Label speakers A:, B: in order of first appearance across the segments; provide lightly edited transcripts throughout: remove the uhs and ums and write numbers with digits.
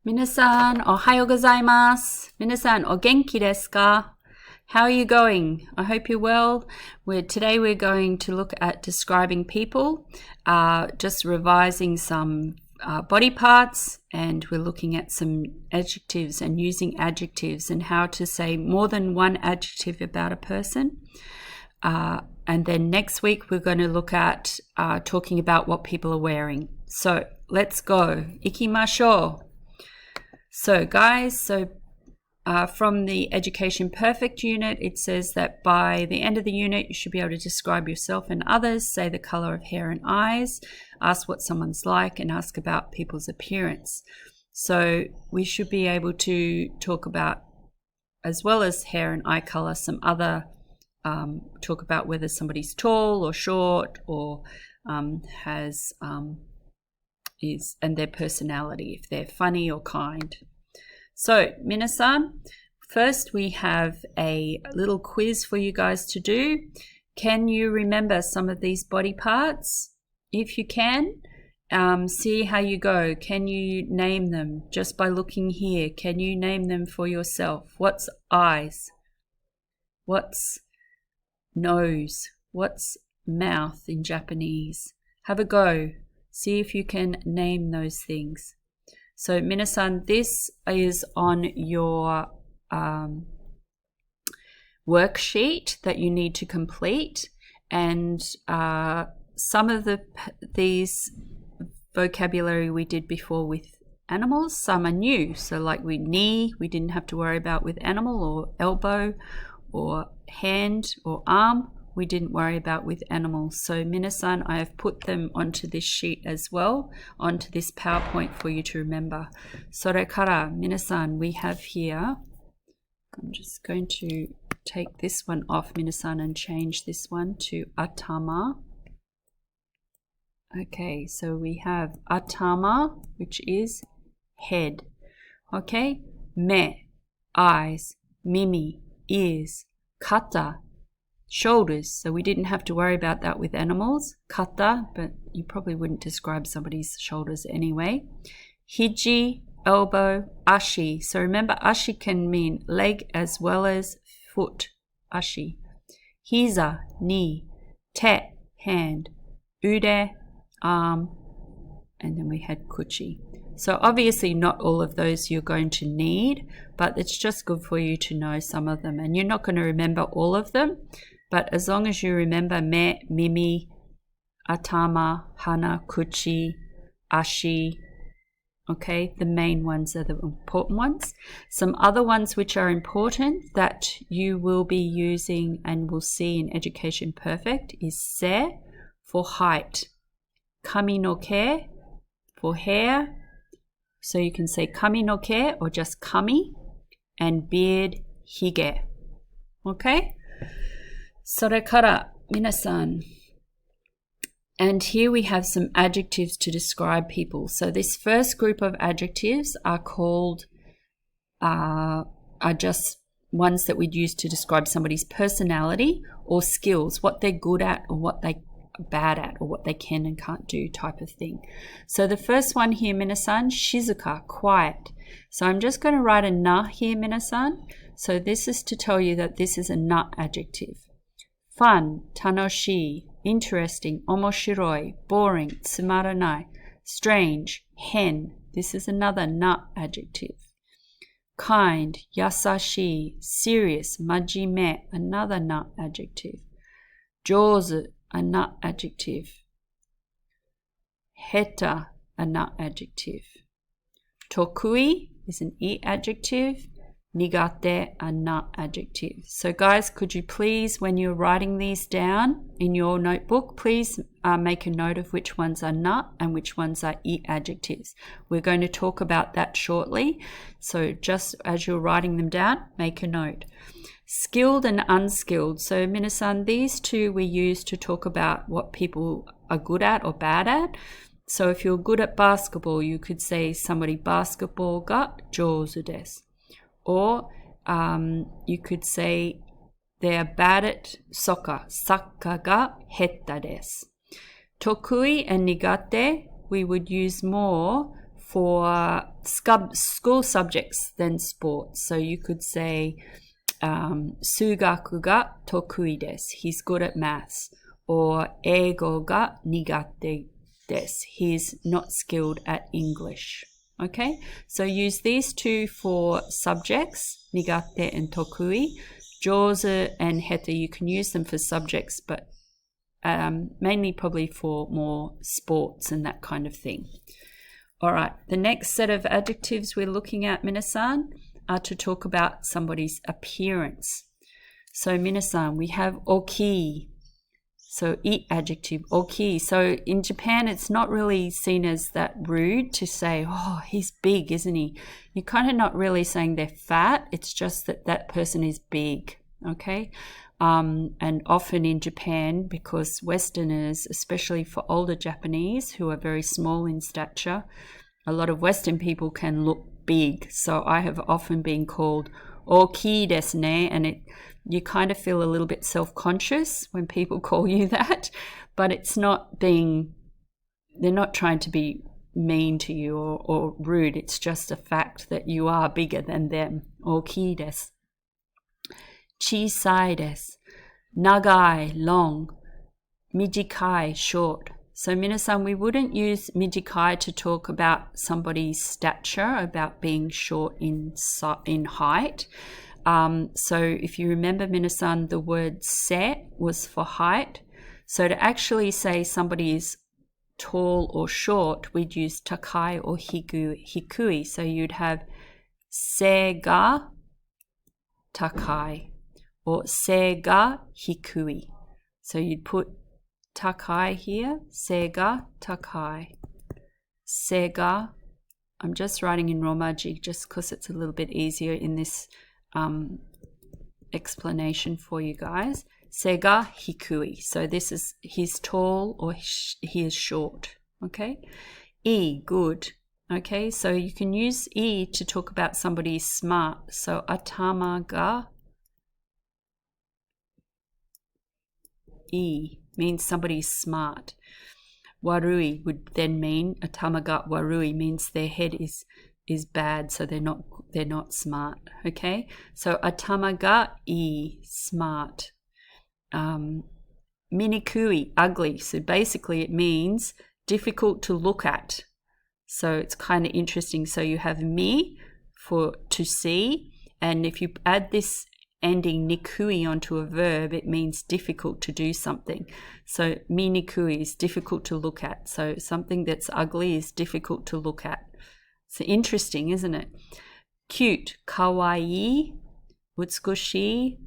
A: Minasan, ohayo gozaimasu. Minasan, o genki desu ka? How are you going? I hope you're well. Today we're going to look at describing people, just revising some body parts, and we're looking at some adjectives and using adjectives and how to say more than one adjective about a person. And then next week we're going to look at talking about what people are wearing. So let's go. Ikimashou. So guys, from the Education Perfect unit, it says that by the end of the unit, you should be able to describe yourself and others, say the color of hair and eyes, ask what someone's like, and ask about people's appearance. So we should be able to talk about, as well as hair and eye color, some other, talk about whether somebody's tall or short or has and their personality, if they're funny or kind. So, minasan, first we have a little quiz for you guys to do. Can you remember some of these body parts? If you can, see how you go. Can you name them just by looking here? Can you name them for yourself? What's eyes? What's nose? What's mouth in Japanese? Have a go. See if you can name those things. So, minasan, this is on your worksheet that you need to complete, and some of these vocabulary we did before with animals, some are new. So like knee, we didn't have to worry about with animal, or elbow, or hand, or arm. We didn't worry about with animals. So minasan, I have put them onto this sheet as well, onto this PowerPoint for you to remember. Sorekara, minasan, we have here, I'm just going to take this one off, minasan, and change this one to atama. Okay, so we have atama, which is head. Okay, me, eyes, mimi, ears, kata, shoulders. So we didn't have to worry about that with animals. Kata, but you probably wouldn't describe somebody's shoulders anyway. Hiji, elbow, ashi. So remember, ashi can mean leg as well as foot. Ashi. Hiza, knee. Te, hand. Ude, arm. And then we had kuchi. So obviously not all of those you're going to need, but it's just good for you to know some of them. And you're not going to remember all of them, but as long as you remember me, mimi, atama, hana, kuchi, ashi, okay, the main ones are the important ones. Some other ones which are important that you will be using and will see in Education Perfect is se for height, kami no ke for hair, so you can say kami no ke or just kami, and beard, hige. Okay? Sorekara, minasan. And here we have some adjectives to describe people. So this first group of adjectives are called, are just ones that we'd use to describe somebody's personality or skills, what they're good at or what they're bad at, or what they can and can't do type of thing. So the first one here, minasan, shizuka, quiet. So I'm just going to write a na here, minasan. So this is to tell you that this is a na adjective. Fun, tanoshii, interesting, omoshiroi, boring, tsumaranai, strange, hen. This is another na adjective. Kind, yasashi, serious, majime, another na adjective. Jozu, a na adjective. Heta, a na adjective. Tokui is an e adjective. Nigate, a na adjective. So guys, could you please, when you're writing these down in your notebook, please make a note of which ones are na and which ones are e adjectives. We're going to talk about that shortly. So just as you're writing them down, make a note. Skilled and unskilled. So minasan, these two we use to talk about what people are good at or bad at. So if you're good at basketball, you could say somebody basketball ga jouzu desu. Or you could say they are bad at soccer. Sakka ga hetta desu. Tokui and nigate we would use more for school subjects than sports. So you could say, 数学が得意です. He's good at maths. Or 英語が苦手です. He's not skilled at English. Okay, so use these two for subjects, 苦手 and 得意. 上手 and 下手, you can use them for subjects, but mainly probably for more sports and that kind of thing. All right, the next set of adjectives we're looking at, minasan, are to talk about somebody's appearance. So minasan, we have oki. So I adjective, oki. So in Japan, it's not really seen as that rude to say, oh, he's big, isn't he? You're kind of not really saying they're fat. It's just that that person is big, okay? And often in Japan, because Westerners, especially for older Japanese who are very small in stature, a lot of Western people can look big. So I have often been called oki desu ne, and you kind of feel a little bit self-conscious when people call you that, but it's not they're not trying to be mean to you or rude. It's just a fact that you are bigger than them. Oki desu. Chisai desu. Nagai, long. Mijikai, short. So minasan, we wouldn't use mijikai to talk about somebody's stature, about being short in height. So if you remember, minasan, the word se was for height. So to actually say somebody is tall or short, we'd use takai or hikui. So you'd have se ga takai or se ga hikui. So you'd put takai here, se ga takai. Se ga, I'm just writing in Romaji just because it's a little bit easier in this explanation for you guys. Se ga hikui. So this is he's tall or he is short. Okay. I, good. Okay. So you can use I to talk about somebody smart. So atama ga I means somebody's smart. Warui would then mean atama ga warui means their head is bad, so they're not smart. Okay, so atama ga I, smart. Minikui, ugly. So basically it means difficult to look at. So it's kind of interesting. So you have mi for to see, and if you add this ending nikui onto a verb, it means difficult to do something. So minikui is difficult to look at. So something that's ugly is difficult to look at. It's interesting, isn't it? Cute, kawaii, utsukushii,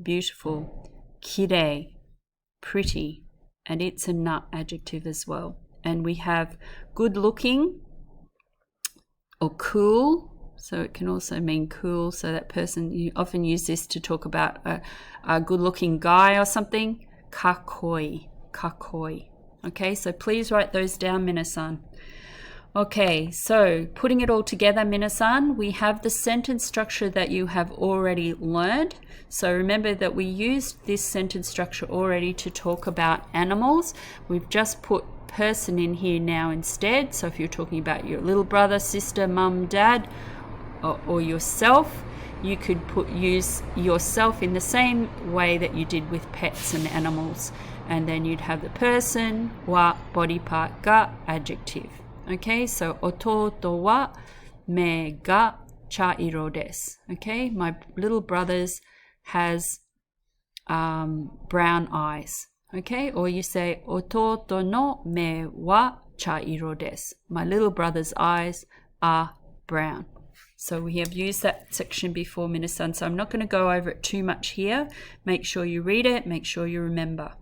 A: beautiful. Kirei, pretty, and it's a na adjective as well. And we have good looking or cool. So it can also mean cool. So that person, you often use this to talk about a good-looking guy or something. Kakoi, kakoi. Okay, so please write those down, minasan. Okay, so putting it all together, minasan, we have the sentence structure that you have already learned. So remember that we used this sentence structure already to talk about animals. We've just put person in here now instead. So if you're talking about your little brother, sister, mum, dad, or yourself, you could use yourself in the same way that you did with pets and animals, and then you'd have the person wa body part ga adjective. Okay, so ototo wa me ga chairo desu. Okay, my little brother's has brown eyes. Okay, or you say ototo no me wa chairo desu. My little brother's eyes are brown. So we have used that section before, minasan, so I'm not going to go over it too much here. Make sure you read it, make sure you remember.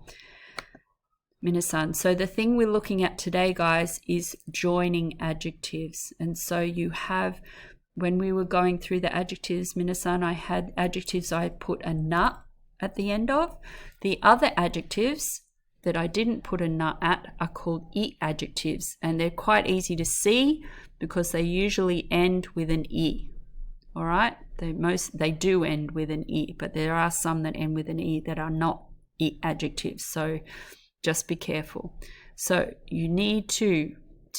A: Minasan, so the thing we're looking at today, guys, is joining adjectives. And so you have, when we were going through the adjectives, minasan, I had adjectives I put a na at the end of. The other adjectives that I didn't put a na at are called I adjectives, and they're quite easy to see because they usually end with an I. All right, they do end with an I, but there are some that end with an I that are not I adjectives, so just be careful. So you need to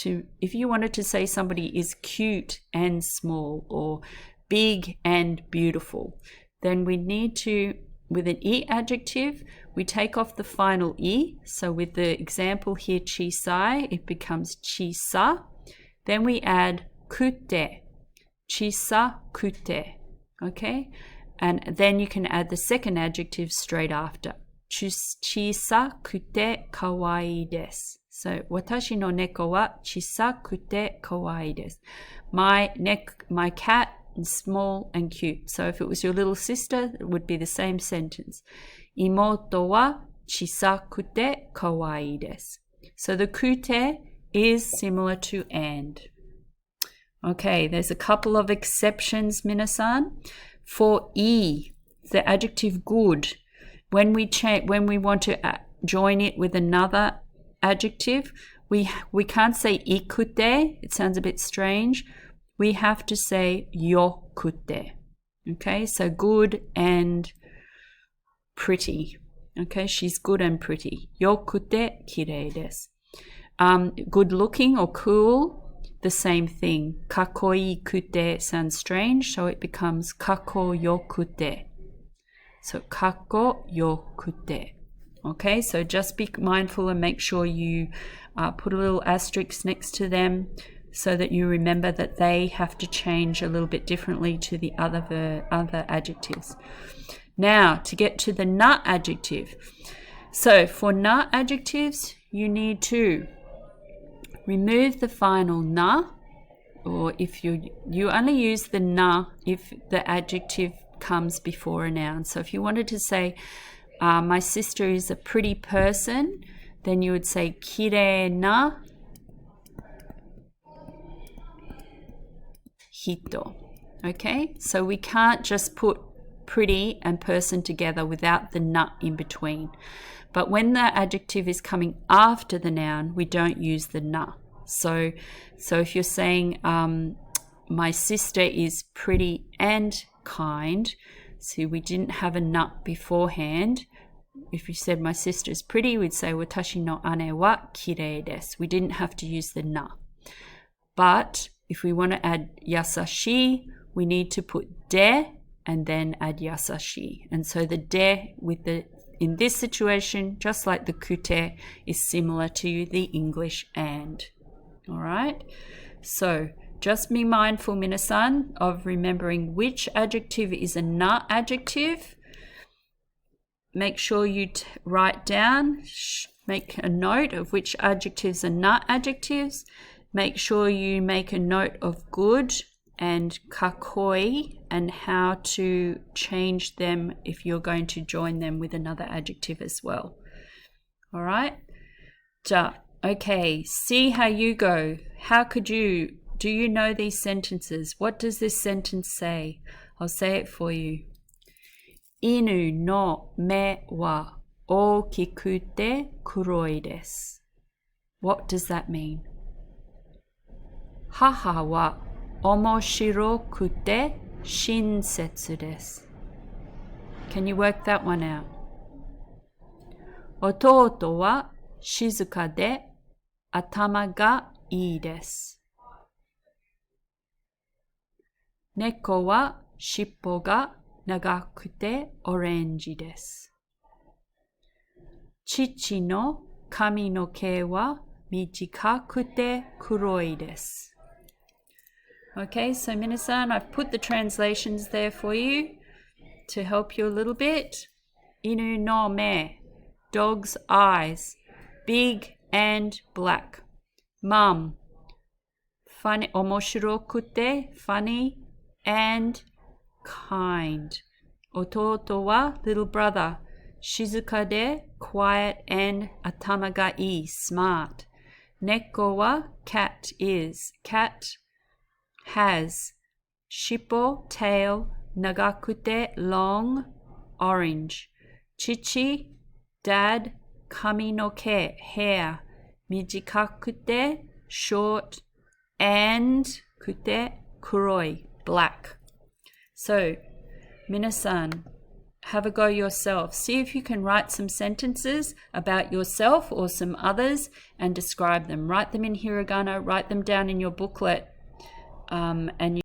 A: if you wanted to say somebody is cute and small or big and beautiful, then we need to, with an I adjective, we take off the final I. So with the example here, chisai, it becomes chisa. Then we add kute, chisa kute, okay? And then you can add the second adjective straight after. Chisa kute kawaii desu. So, watashi no neko wa chisakute kawaii desu. My cat is small and cute. So, if it was your little sister, it would be the same sentence. Imoto wa chisakute kawaii desu. So, the kute is similar to and. Okay, there's a couple of exceptions, minasan. For I, the adjective good, when we want to join it with another adjective, we can't say ikute. It sounds a bit strange. We have to say yokute. Okay, so good and pretty. Okay, she's good and pretty. Yokute kirei desu. Good looking or cool, the same thing. Kakoi kute sounds strange, so it becomes kako yokute. So kako yokute. Okay, so just be mindful and make sure you put a little asterisk next to them so that you remember that they have to change a little bit differently to the other adjectives. Now, to get to the na adjective. So for na adjectives, you need to remove the final na, or if you only use the na if the adjective comes before a noun. So if you wanted to say, my sister is a pretty person, then you would say kirei na hito. Okay, so we can't just put pretty and person together without the na in between. But when the adjective is coming after the noun, we don't use the na. So if you're saying my sister is pretty and kind, see, we didn't have a na beforehand. If you said my sister is pretty, we'd say watashi no ane wa kirei desu. We didn't have to use the na. But if we want to add yasashi, we need to put de and then add yasashi. And so the de in this situation, just like the kute, is similar to the English and. All right? So just be mindful, minasan, of remembering which adjective is a na adjective. Make sure you write down, make a note of which adjectives are na adjectives. Make sure you make a note of good and kakoi and how to change them if you're going to join them with another adjective as well. All right? Okay, see how you go. Do you know these sentences? What does this sentence say? I'll say it for you. Inu no me wa okikute kuroi desu. What does that mean? Haha wa omoshirokute shinsetsu desu. Can you work that one out? Ototo wa shizuka de atama ga ii desu. Neko wa shippo ga nagakute oranji desu. Chichi no kami no ke wa michikakute kuroi desu. Okay, so minasan, I've put the translations there for you to help you a little bit. Inu no me, dog's eyes, big and black. Mum, funny, omoshirokute, funny and kind. Ototo wa, little brother, shizuka de, quiet and atama ga ii, smart. Neko wa, cat is, cat has. Shippo, tail. Nagakute, long, orange. Chichi, dad. Kami no ke, hair. Mijikakute, short. And kute, kuroi, black. So, minasan, have a go yourself. See if you can write some sentences about yourself or some others and describe them. Write them in hiragana, write them down in your booklet, and